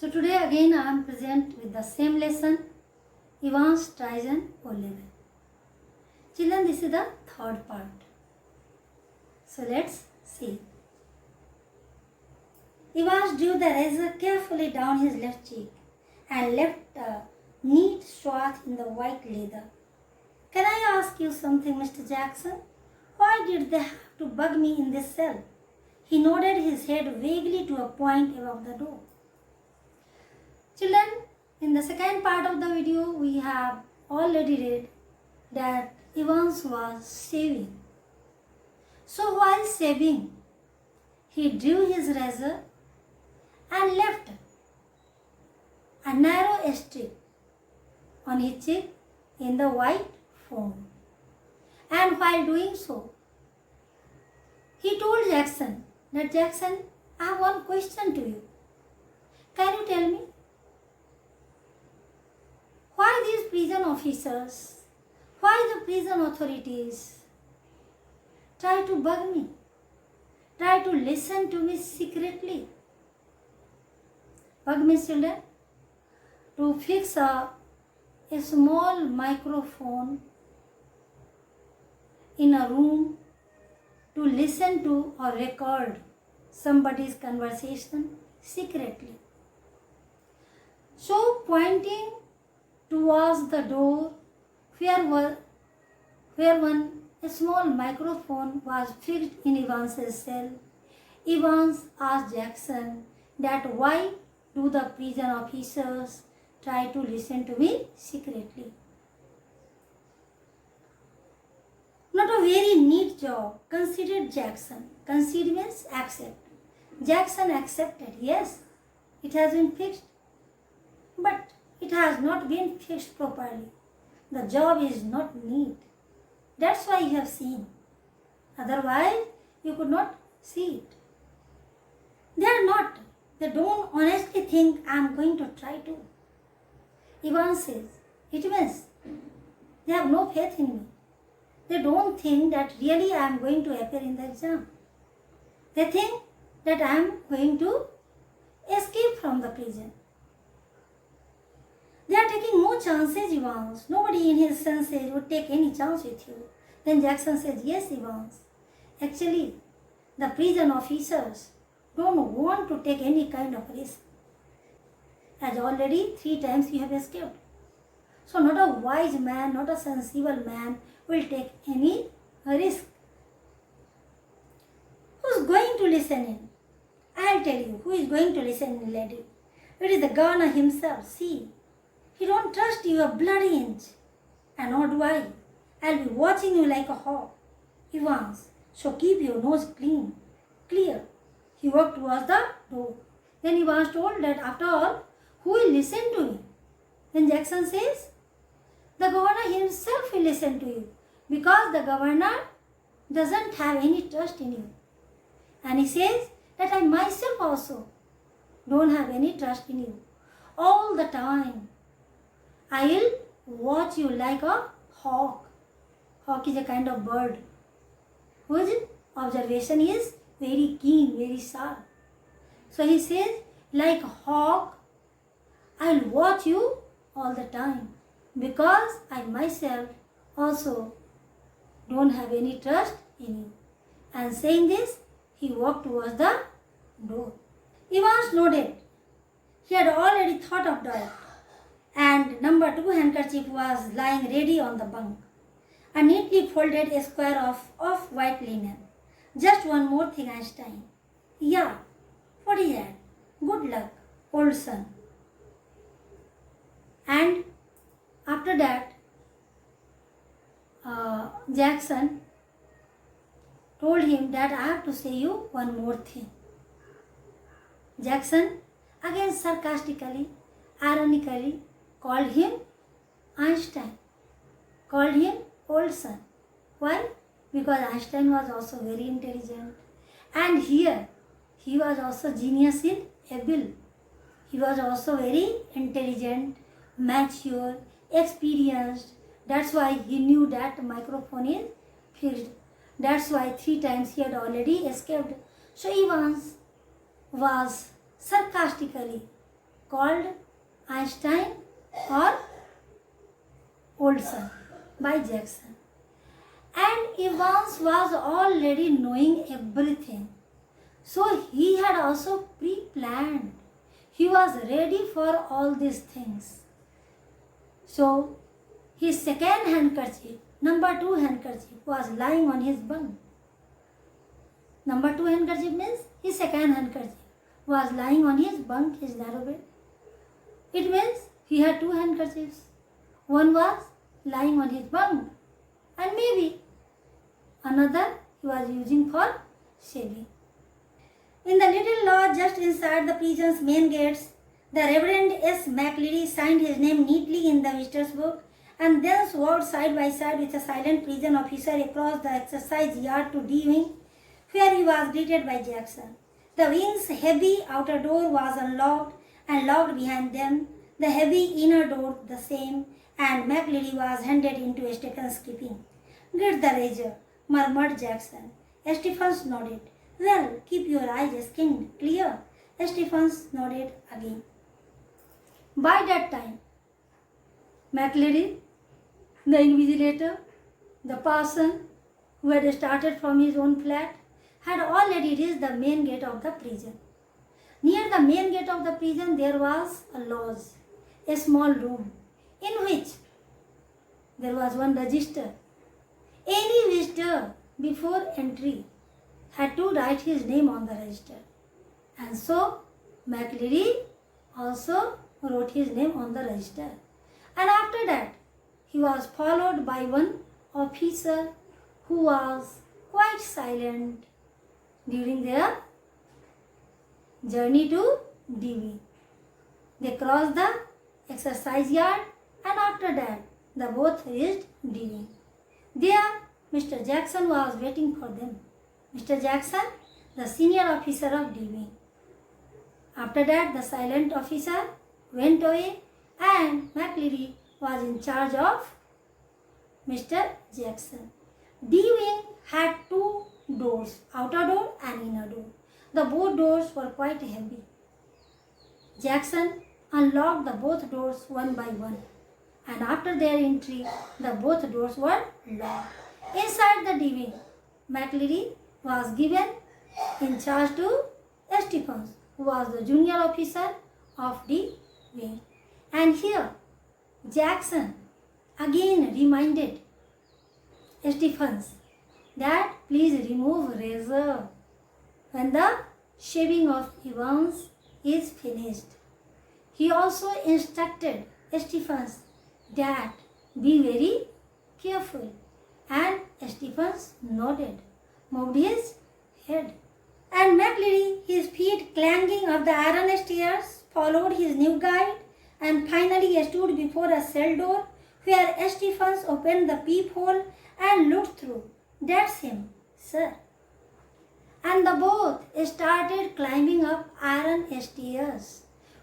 So today again I am present with the same lesson, Evans tries an O-level. Children, this is the third part. So let's see. Evans drew the razor carefully down his left cheek and left a neat swath in the white leather. Can I ask you something, Mr. Jackson? Why did they have to bug me in this cell? He nodded his head vaguely to a point above the door. Children, in the second part of the video, we have already read that Evans was shaving. So while shaving, he drew his razor and left a narrow streak on his cheek in the white foam. And while doing so, he told Jackson that, Jackson, I have one question to you. Can you tell me why these prison officers, why the prison authorities try to bug me, try to listen to me secretly? Bug me, children, to fix a small microphone in a room to listen to or record somebody's conversation secretly. So pointing towards the door where a small microphone was fixed in Evans's cell, Evans asked Jackson that why do the prison officers try to listen to me secretly? Not a very neat job, considered Jackson. Concede means accept. Jackson accepted, yes, it has been fixed, but it has not been fixed properly. The job is not neat. That's why you have seen. Otherwise, you could not see it. They are not. They don't honestly think I am going to try to. Evans says, it means they have no faith in me. They don't think that really I am going to appear in the exam. They think that I am going to escape from the prison. They are taking no chances, Evans. Nobody in his senses would take any chance with you. Then Jackson says, yes, Evans. Actually, the prison officers don't want to take any kind of risk. As already 3 times you have escaped. So not a wise man, not a sensible man will take any risk. Who's going to listen in? I'll tell you who is going to listen in, lady. It is the governor himself. See, he don't trust you a bloody inch. And nor do I. I'll be watching you like a hawk. Evans, so keep your nose clear. He walked towards the door. Then Evans told that after all, who will listen to me? Then Jackson says, the governor himself will listen to you because the governor doesn't have any trust in you. And he says that I myself also don't have any trust in you. All the time, I will watch you like a hawk. Hawk is a kind of bird whose observation is very keen, very sharp. So he says, like a hawk, I will watch you all the time because I myself also don't have any trust in you. And saying this, he walked towards the door. Evans nodded. He had already thought of that. And number 2 handkerchief was lying ready on the bunk. A neatly folded square of off-white linen. Just one more thing, Einstein. Yeah, what is that? Good luck, old son. And after that, Jackson told him that I have to say you one more thing. Jackson, again sarcastically, ironically, called him Einstein, called him old son. Why? Because Einstein was also very intelligent. And here, he was also genius in able. He was also very intelligent, mature, experienced. That's why he knew that microphone is fixed. That's why 3 times he had already escaped. So Evans was sarcastically called Einstein or Olson by Jackson. And Evans was already knowing everything. So he had also pre-planned. He was ready for all these things. So his second handkerchief, number 2 handkerchief, was lying on his bunk. Number 2 handkerchief means his second handkerchief was lying on his bunk, his narrow bed. It means he had 2 handkerchiefs. One was lying on his bunk and maybe another he was using for shaving. In the little lodge just inside the prison's main gates, the Reverend S. McLeary signed his name neatly in the visitor's book and then walked side by side with a silent prison officer across the exercise yard to D wing, where he was greeted by Jackson. The wing's heavy outer door was unlocked and locked behind them, the heavy inner door the same, and McLeary was handed into Stephen's keeping. "Get the razor," murmured Jackson. Stephens nodded. "Well, keep your eyes skinned clear." Stephens nodded again. By that time, McLeary, the invigilator, the parson who had started from his own flat, had already reached the main gate of the prison. Near the main gate of the prison there was a lodge, a small room, in which there was one register. Any visitor before entry had to write his name on the register. And so McLeary also wrote his name on the register. And after that, he was followed by one officer who was quite silent during their journey to DV. They crossed the exercise yard and after that, they both reached DV. There, Mr. Jackson was waiting for them. Mr. Jackson, the senior officer of DV. After that, the silent officer went away and McLeary was in charge of Mr. Jackson. D-wing had 2 doors, outer door and inner door. The both doors were quite heavy. Jackson unlocked the both doors one by one, and after their entry, the both doors were locked. Inside the D-wing, McLeary was given in charge to Stephens, who was the junior officer of the wing. And here, Jackson again reminded Stephens that please remove razor when the shaving of Evans is finished. He also instructed Stephens that be very careful, and Stephens nodded, moved his head. And McLeary, his feet clanging up the iron stairs, followed his new guide and finally stood before a cell door where Stephens opened the peephole and looked through. "That's him, sir." And the both started climbing up iron stairs.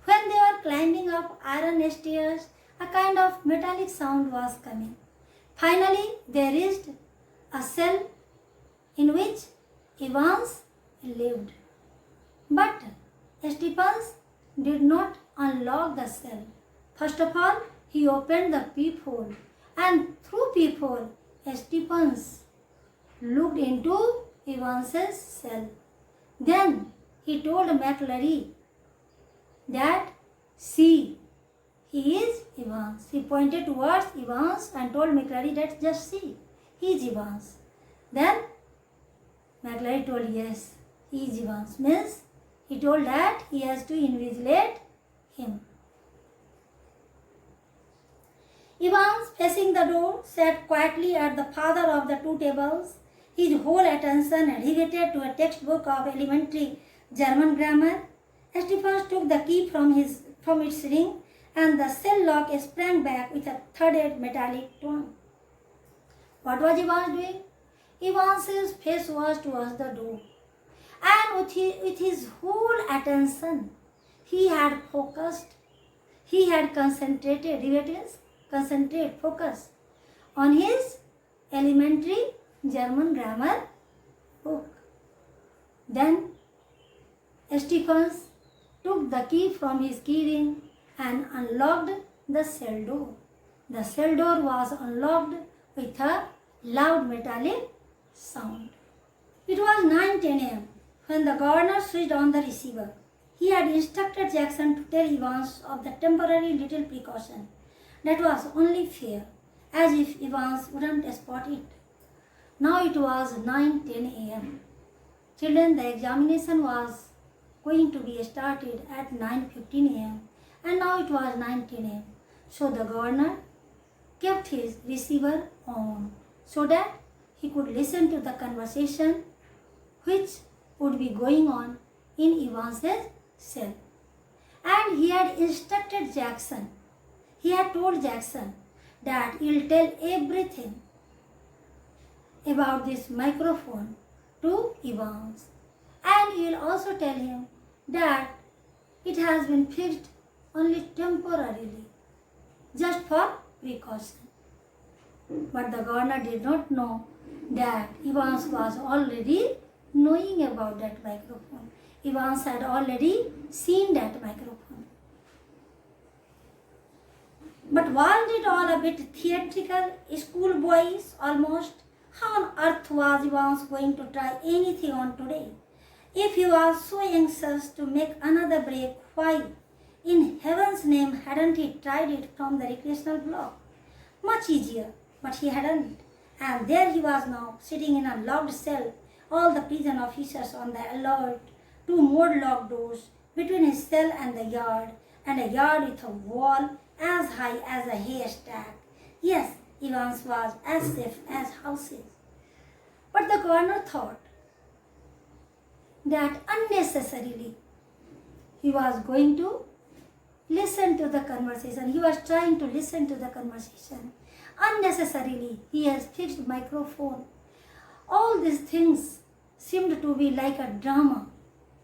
When they were climbing up iron stairs, a kind of metallic sound was coming. Finally, they reached a cell in which Evans lived. But Stephens did not unlock the cell. First of all, he opened the peephole, and through peephole, Stephens looked into Evans's cell. Then he told McLeary that, "See, he is Evans." He pointed towards Evans and told McLeary that just see, he is Evans. Then McLeary told yes, he is Evans. Means he told that he has to invigilate him. Evans, facing the door, sat quietly at the farther of the 2 tables, his whole attention riveted to a textbook of elementary German grammar. Stephens took the key from its ring, and the cell lock sprang back with a thudded metallic tone. What was Evans doing? Evans's face was towards the door, and with his whole attention, he had concentrated, focus on his elementary German grammar book. Then Stephens took the key from his keyring and unlocked the cell door. The cell door was unlocked with a loud metallic sound. It was 9:10 a.m. when the governor switched on the receiver. He had instructed Jackson to tell Evans of the temporary little precaution that was only fair, as if Evans wouldn't spot it. Now it was 9:10 a.m. Children, the examination was going to be started at 9:15 a.m. and now it was 9:10 a.m. So the governor kept his receiver on so that he could listen to the conversation which would be going on in Evans's cell. And he had instructed Jackson, he had told Jackson that he'll tell everything about this microphone to Evans. And he'll also tell him that it has been fixed only temporarily, just for precaution. But the governor did not know that Evans was already knowing about that microphone. Evans had already seen that microphone. But wasn't it all a bit theatrical, schoolboyish almost? How on earth was Evans going to try anything on today? If he was so anxious to make another break, why, in heaven's name, hadn't he tried it from the recreational block? Much easier, but he hadn't. And there he was now, sitting in a locked cell, all the prison officers on the alert, 2 more locked doors between his cell and a yard with a wall as high as a haystack. Yes, Evans was as safe as houses. But the governor thought that unnecessarily he was going to listen to the conversation. He was trying to listen to the conversation. Unnecessarily, he has fixed microphone. All these things seemed to be like a drama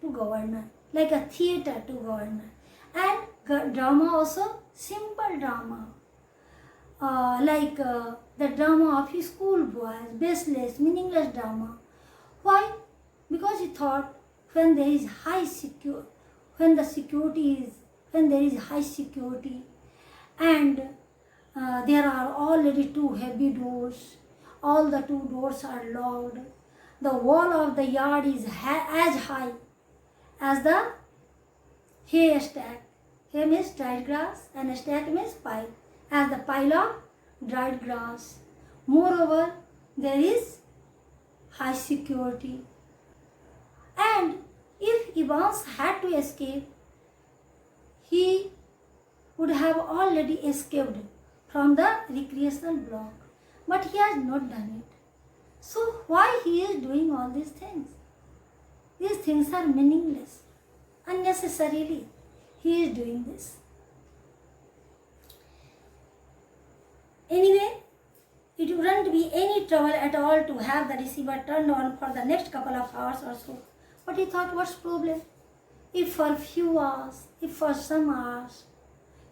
to governor, like a theater to governor. And drama also, simple drama. The drama of his schoolboys, baseless, meaningless drama. Why? Because he thought when there is high security and there are already 2 heavy doors, all the 2 doors are locked, the wall of the yard is as high as the haystack. Hay means dried grass and a stack means pile, as the pile of dried grass. Moreover, there is high security. And if Evans had to escape, he would have already escaped from the recreational block. But he has not done it. So why he is doing all these things? These things are meaningless. Unnecessarily he is doing this. Anyway, it wouldn't be any trouble at all to have the receiver turned on for the next couple of hours or so. But he thought, what's the problem? If for a few hours, if for some hours,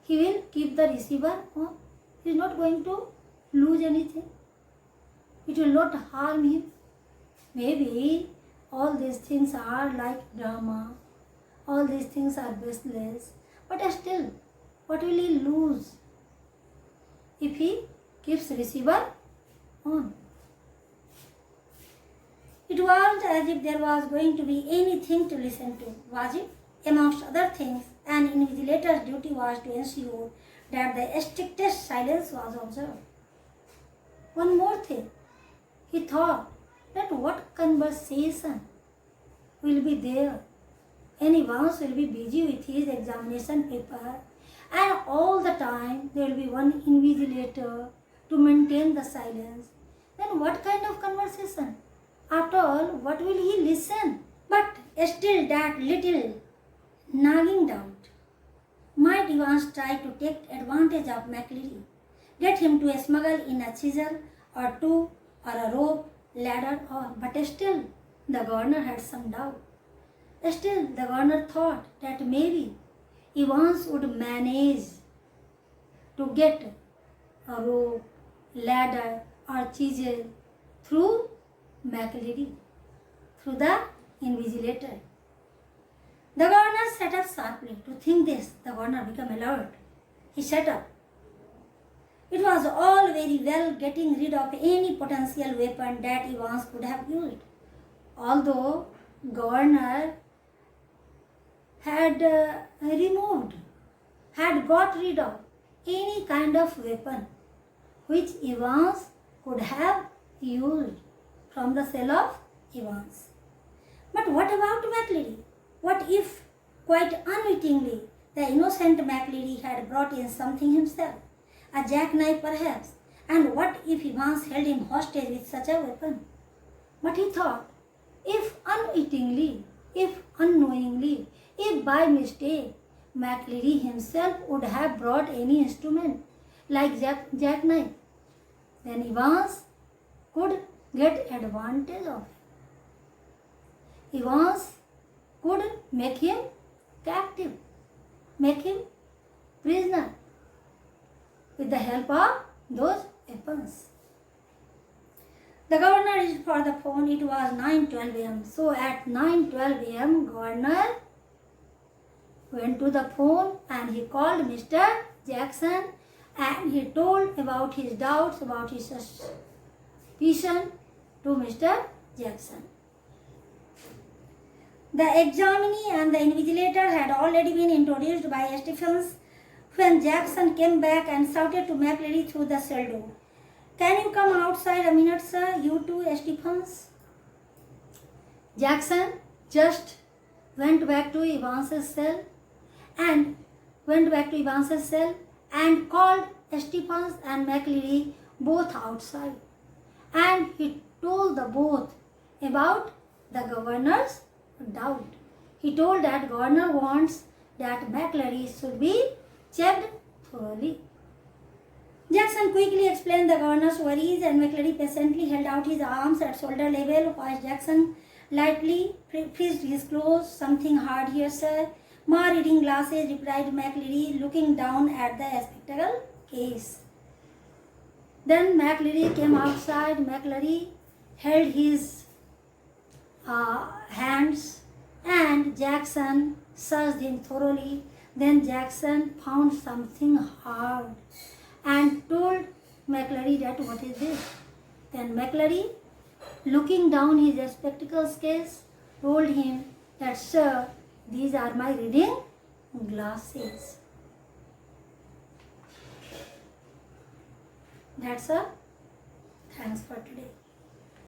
he will keep the receiver on. He is not going to lose anything. It will not harm him. Maybe all these things are like drama. All these things are baseless. But still, what will he lose if he keeps receiver on? It wasn't as if there was going to be anything to listen to, was it? Amongst other things, an invigilator's duty was to ensure that the strictest silence was observed. One more thing, he thought that what conversation will be there, and Evans will be busy with his examination paper, and all the time there will be one invigilator to maintain the silence. Then what kind of conversation? After all, what will he listen? But still that little nagging doubt. Might Evans try to take advantage of McLeary, get him to smuggle in a chisel or 2 or a rope, ladder but still the governor had some doubt. Still the governor thought that maybe Evans would manage to get a rope, ladder or chisel through McLeary, through the invigilator. The governor sat up sharply. To think this, the governor became alert. He sat up. It was all very well getting rid of any potential weapon that Evans could have used. Although governor had got rid of any kind of weapon which Evans could have used from the cell of Evans. But what about McLeary? What if, quite unwittingly, the innocent McLeary had brought in something himself, a jackknife perhaps, and what if Evans held him hostage with such a weapon? But he thought, if unwittingly, if unknowingly, if by mistake, McLeary himself would have brought any instrument like jackknife, then Evans could get advantage of it. Evans could make him captive, make him prisoner with the help of those weapons. The governor reached for the phone. It was 9:12 a.m. So at 9:12 a.m., governor went to the phone and he called Mr. Jackson and he told about his doubts, about his suspicion to Mr. Jackson. The examinee and the invigilator had already been introduced by Stephens when Jackson came back and shouted to McLeary through the cell door, "Can you come outside a minute, sir? You too, Stephens?" Jackson just went back to Evans's cell and called Stephens and McLeary both outside, and he told the both about the governor's doubt. He told that governor wants that McLeary should be checked thoroughly. Jackson quickly explained the governor's worries, and McLeary patiently held out his arms at shoulder level while Jackson lightly pressed his clothes. "Something hard here, sir." "More reading glasses," replied McLeary, looking down at the spectacle case. Then McLeary came outside. McLeary held his hands and Jackson searched him thoroughly. Then Jackson found something hard and told McLeary that, "What is this?" Then McLeary, looking down his spectacles case, told him that, "Sir, these are my reading glasses." That's all. Thanks for today.